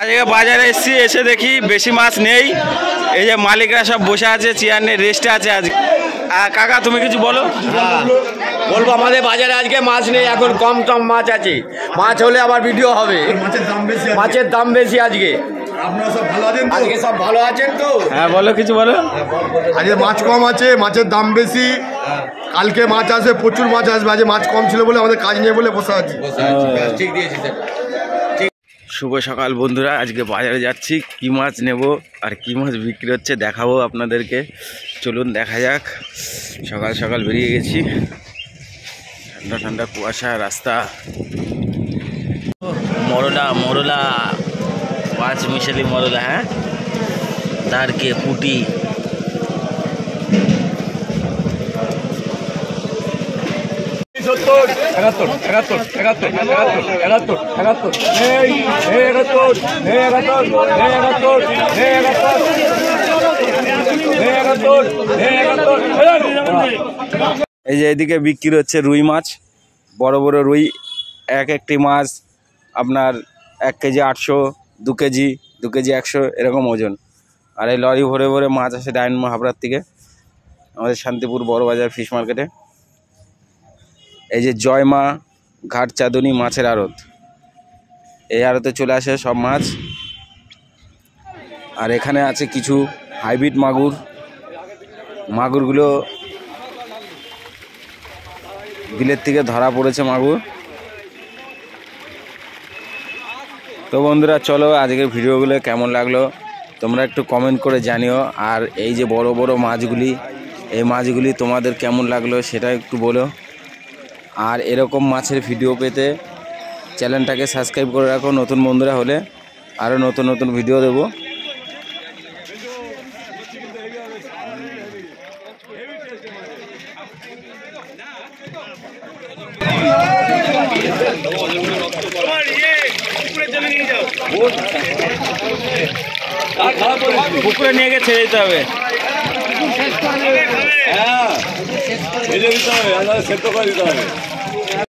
আজকে বাজারে এসেছি, এসে দেখি বেশি মাছ নেই। এই যে মালিকরা সব বসে আছে, চেয়ার নিয়ে রেস্টে আছে আজকে। কাকা তুমি কিছু বলো। বলবো আমাদের বাজারে আজকে মাছ নেই, এখন কম মাছ আছে। মাছ হলে আবার ভিডিও হবে। মাছের দাম বেশি আজকে। আপনারা সব ভালো আছেন তো? আজকে সব ভালো আছেন তো? হ্যাঁ বলো, কিছু বলো। আজকে মাছ কম আছে, মাছের দাম বেশি। কালকে মাছ আসবে, প্রচুর মাছ আসবে। আজকে মাছ কম ছিল বলে আমাদের কাজ নেই বলে বসে আছি। ঠিক দিয়েছি স্যার। শুভ সকাল বন্ধুরা, আজকে বাজারে যাচ্ছি। কি মাছ নেব আর কি মাছ বিক্রি হচ্ছে দেখাবো আপনাদেরকে। চলুন দেখা যাক। সকাল সকাল বেরিয়ে গেছি, ঠান্ডা ঠান্ডা কুয়াশা রাস্তা। মরলা মরলা, 5 মিশালি মরলা। হ্যাঁ, দাঁড়কে পুটি। এই যে এদিকে বিক্রি হচ্ছে রুই মাছ, বড় বড় রুই। একটি মাছ আপনার 1 কেজি 800, 2 কেজি 100 এরকম ওজন। আর এই লরি ভরে ভরে মাছ আসে ডায়মন্ড হাবড়ার থেকে, আমাদের শান্তিপুর বড় বাজার ফিশ মার্কেটে। এই যে জয়মা ঘাট চাঁদনী মাছের আড়ত, এই আড়তে চলে আসে সব মাছ। আর এখানে আছে কিছু হাইব্রিড মাগুর। মাগুরগুলো বিলের থেকে ধরা পড়েছে মাগুর। তো বন্ধুরা চলো, আজকের ভিডিওগুলো কেমন লাগলো তোমরা একটু কমেন্ট করে জানিও। আর এই যে বড় বড় মাছগুলি, এই মাছগুলি তোমাদের কেমন লাগলো সেটা একটু বলো। আর এরকম মাছের ভিডিও পেতে চ্যানেলটাকে সাবস্ক্রাইব করে রাখো। নতুন বন্ধুরা হলে আরও নতুন নতুন ভিডিও দেবো। পুকুরে নিয়ে গিয়ে ছেড়ে দিতে হবে। সেদ্ধ করে দিতে হবে।